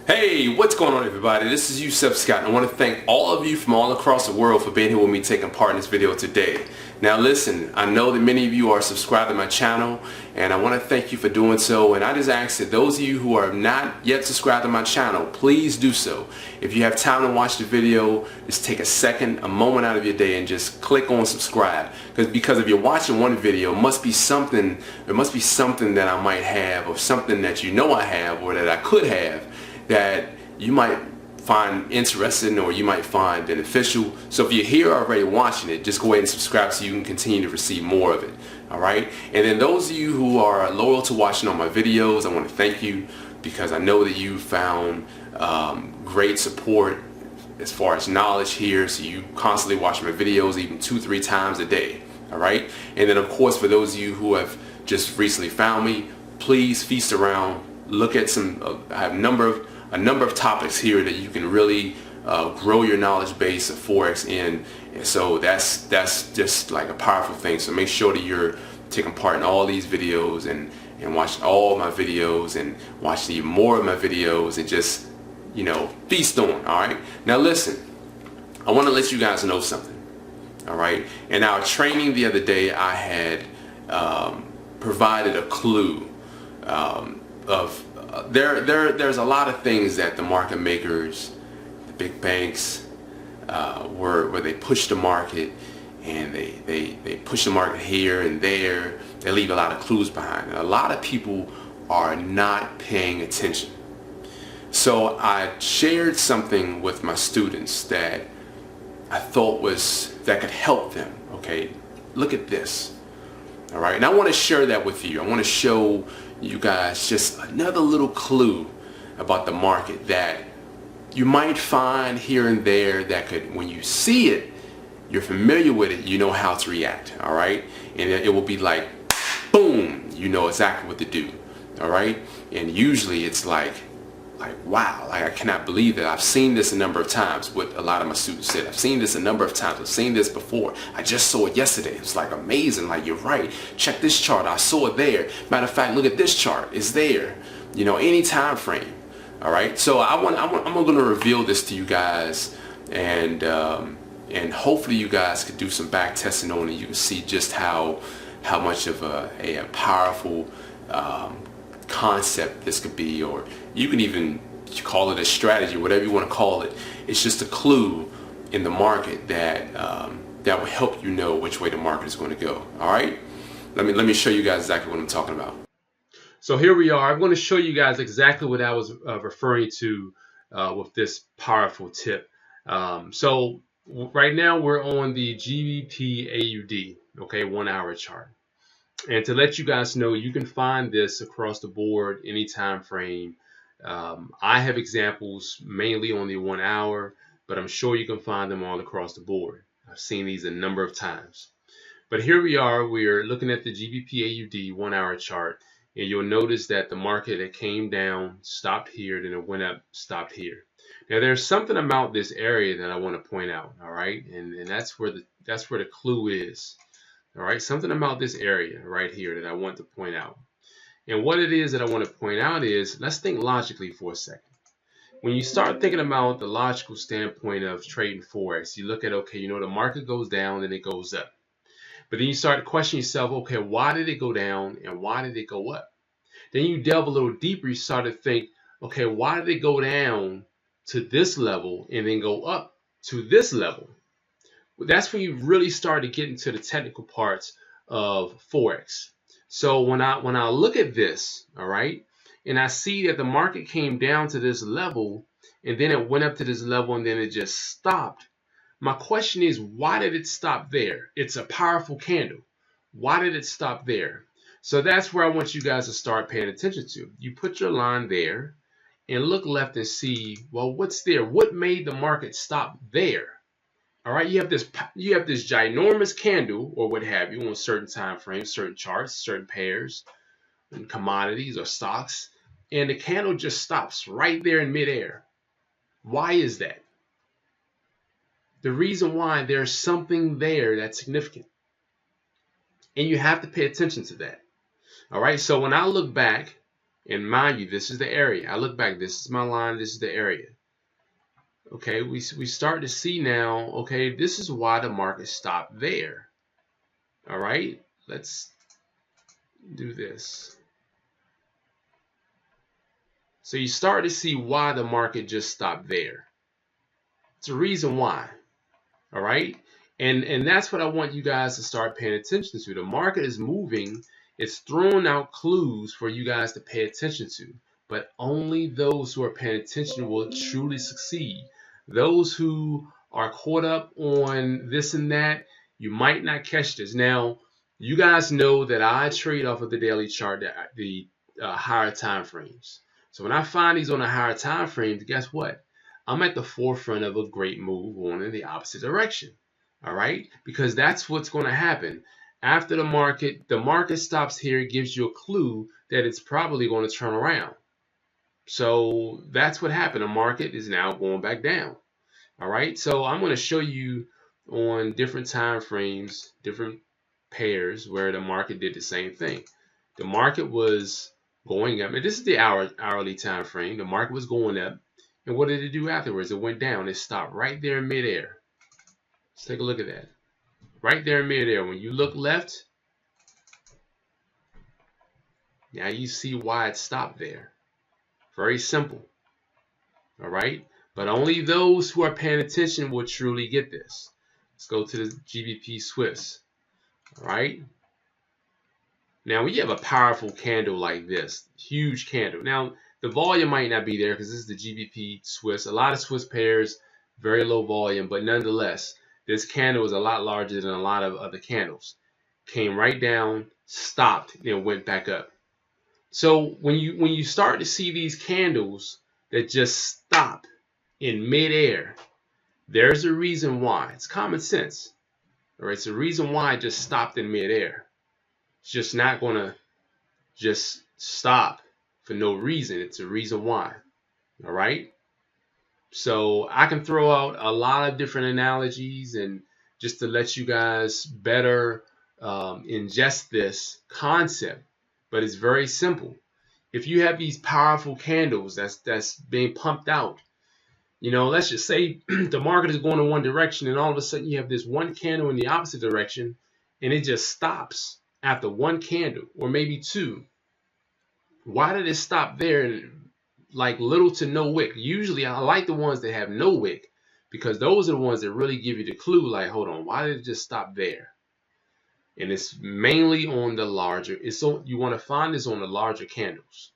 Hey, what's going on everybody? This is Yusef Scott and I want to thank all of you from all across the world for being here with me taking part in this video today. Now listen, I know that many of you are subscribed to my channel and I want to thank you for doing so, and I just ask that those of you who are not yet subscribed to my channel, please do so. If you have time to watch the video, just take a second, a moment out of your day and just click on subscribe, because if you're watching one video, there must be something that I might have, or something that you know I have or that I could have that you might find interesting or you might find beneficial. So if you're here already watching it, just go ahead and subscribe so you can continue to receive more of it. Alright? And then those of you who are loyal to watching all my videos, I want to thank you, because I know that you found great support as far as knowledge here, so you constantly watch my videos even 2-3 times a day. Alright? And then of course, for those of you who have just recently found me, please feast around, look at some I have a number of topics here that you can really grow your knowledge base of Forex in. And so that's just like a powerful thing. So make sure that you're taking part in all these videos and watch all my videos and watch even more of my videos and just, you know, feast on. Alright, now listen, I want to let you guys know something. Alright, in our training the other day, I had provided a clue there's a lot of things that the market makers, the big banks, where they push the market, and they push the market here and there. They leave a lot of clues behind, and a lot of people are not paying attention. So I shared something with my students that I thought that could help them. Okay, look at this. All right, and I want to share that with you. I want to show you guys just another little clue about the market that you might find here and there that could, when you see it, you're familiar with it, you know how to react. All right, and it will be like boom, you know exactly what to do. All right, and usually it's like wow, like I cannot believe that. I've seen this a number of times. What a lot of my students said, I've seen this a number of times. I've seen this before. I just saw it yesterday. It's like amazing. Like, you're right. Check this chart. I saw it there. Matter of fact, look at this chart. It's there. You know, any time frame. All right. So I'm going to reveal this to you guys, and hopefully you guys could do some back testing on it. You can see just how much of a powerful concept this could be, or you can even call it a strategy, whatever you want to call it. It's just a clue in the market that that will help you know which way the market is going to go. All right, let me show you guys exactly what I'm talking about. So here we are. I'm going to show you guys exactly what I was referring to with this powerful tip. So right now we're on the GBP AUD, okay, 1 hour chart. And to let you guys know, you can find this across the board, any time frame. I have examples mainly on the 1 hour, but I'm sure you can find them all across the board. I've seen these a number of times. But here we are. We're looking at the GBP AUD 1 hour chart, and you'll notice that the market, it came down, stopped here, then it went up, stopped here. Now there's something about this area that I want to point out. All right, and that's where the clue is. All right, something about this area right here that I want to point out. And what it is that I want to point out is, let's think logically for a second. When you start thinking about the logical standpoint of trading Forex, you look at, okay, you know, the market goes down and it goes up. But then you start to question yourself, okay, why did it go down and why did it go up? Then you delve a little deeper, you start to think, okay, why did it go down to this level and then go up to this level? That's when you really start to get into the technical parts of Forex. So when I look at this, all right, and I see that the market came down to this level and then it went up to this level and then it just stopped. My question is, why did it stop there? It's a powerful candle. Why did it stop there? So that's where I want you guys to start paying attention to. You put your line there and look left and see, well, what's there? What made the market stop there? All right, you have this ginormous candle or what have you on certain time frames, certain charts, certain pairs, and commodities or stocks, and the candle just stops right there in midair. Why is that? The reason why, there's something there that's significant, and you have to pay attention to that. All right, so when I look back And mind you, this is the area. I look back, this is my line, this is the area. Okay, we start to see now, okay, this is why the market stopped there. All right, let's do this. So you start to see why the market just stopped there. It's a reason why. All right, and that's what I want you guys to start paying attention to. The market is moving. It's throwing out clues for you guys to pay attention to, but only those who are paying attention will truly succeed. Those who are caught up on this and that, you might not catch this. Now, you guys know that I trade off of the daily chart, the higher time frames. So when I find these on the higher time frames, guess what? I'm at the forefront of a great move going in the opposite direction. All right, because that's what's going to happen. After the market stops here, it gives you a clue that it's probably going to turn around. So that's what happened. The market is now going back down. All right, so I'm going to show you on different time frames, different pairs where the market did the same thing. The market was going up, and this is the hourly time frame. The market was going up, and what did it do afterwards? It went down. It stopped right there in midair. Let's take a look at that. Right there in midair. When you look left, now you see why it stopped there. Very simple. All right, but only those who are paying attention will truly get this. Let's go to the GBP Swiss. All right. Now, when you have a powerful candle like this, huge candle. Now, the volume might not be there because this is the GBP Swiss. A lot of Swiss pairs, very low volume, but nonetheless, this candle is a lot larger than a lot of other candles. Came right down, stopped, then went back up. So when you start to see these candles that just stop in midair, there's a reason why. It's common sense. All right, it's a reason why it just stopped in midair. It's just not going to just stop for no reason. It's a reason why. All right. So I can throw out a lot of different analogies and just to let you guys better ingest this concept. But it's very simple. If you have these powerful candles that's being pumped out, you know, let's just say the market is going in one direction and all of a sudden you have this one candle in the opposite direction and it just stops after one candle or maybe two. Why did it stop there? Like little to no wick. Usually I like the ones that have no wick because those are the ones that really give you the clue like, hold on, why did it just stop there? And it's mainly on the larger. So you want to find this on the larger candles.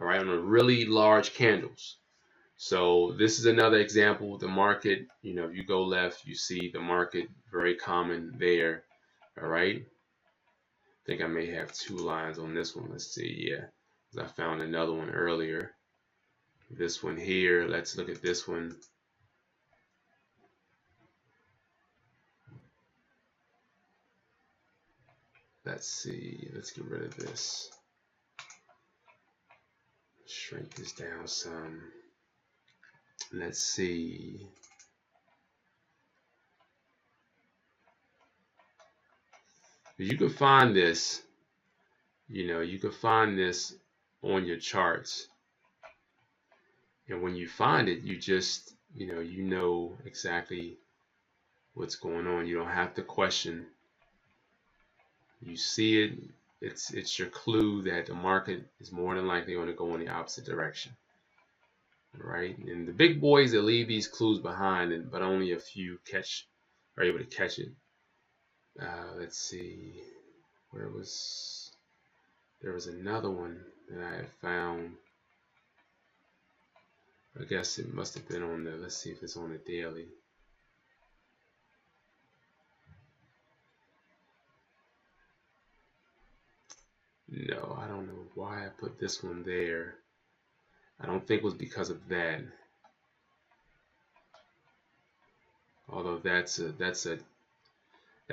All right, on the really large candles. So this is another example. The market, you know, if you go left, you see the market very common there. All right. I think I may have two lines on this one. Let's see. Yeah, I found another one earlier. This one here. Let's look at this one. Let's see. Let's get rid of this. Shrink this down some. Let's see. You can find this, you know, you can find this on your charts. And when you find it, you just, you know exactly what's going on. You don't have to question. You see it, it's your clue that the market is more than likely going to go in the opposite direction. Right? And the big boys that leave these clues behind, but only a few are able to catch it. Let's see, there was another one that I had found. I guess it must have been on the, let's see if it's on the daily. No, I don't know why I put this one there. I don't think it was because of that. Although that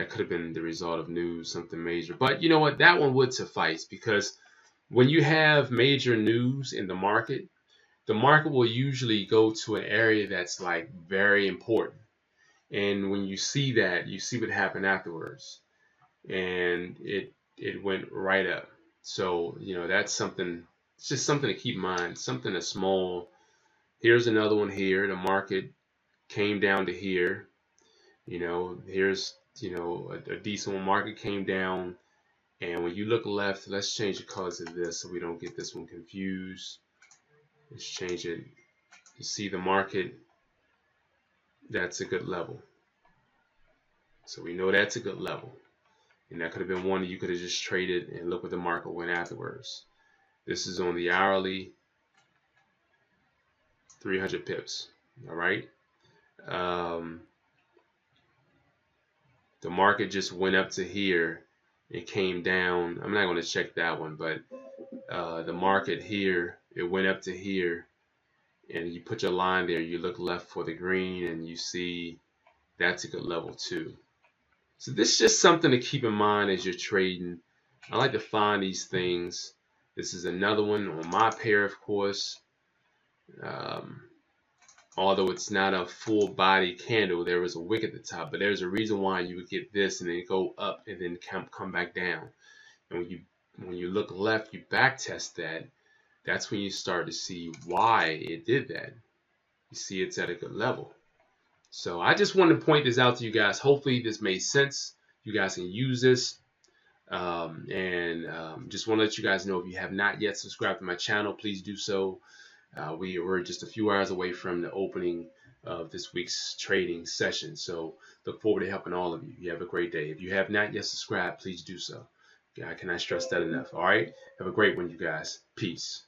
could have been the result of news, something major. But you know what? That one would suffice because when you have major news in the market will usually go to an area that's like very important. And when you see that, you see what happened afterwards. And it went right up. So, you know, that's something it's just something to keep in mind, something that's small. Here's another one here. The market came down to here. Here's, a decent one. Market came down. And when you look left, let's change the colors of this so we don't get this one confused. Let's change it. You see the market, that's a good level. So we know that's a good level. And that could have been one that you could have just traded and look what the market went afterwards. This is on the hourly, 300 pips. All right. The market just went up to here. It came down. I'm not going to check that one, but the market here, it went up to here. And you put your line there, you look left for the green, and you see that's a good level too. So this is just something to keep in mind as you're trading. I like to find these things. This is another one on my pair, of course. Although it's not a full body candle, there is a wick at the top, but there's a reason why you would get this and then go up and then come back down. And when you look left, you back test that. That's when you start to see why it did that. You see it's at a good level. So I just wanted to point this out to you guys. Hopefully this made sense. You guys can use this. Just want to let you guys know, if you have not yet subscribed to my channel, please do so. We're just a few hours away from the opening of this week's trading session. So look forward to helping all of you. You have a great day. If you have not yet subscribed, please do so. I cannot stress that enough. All right. Have a great one, you guys. Peace.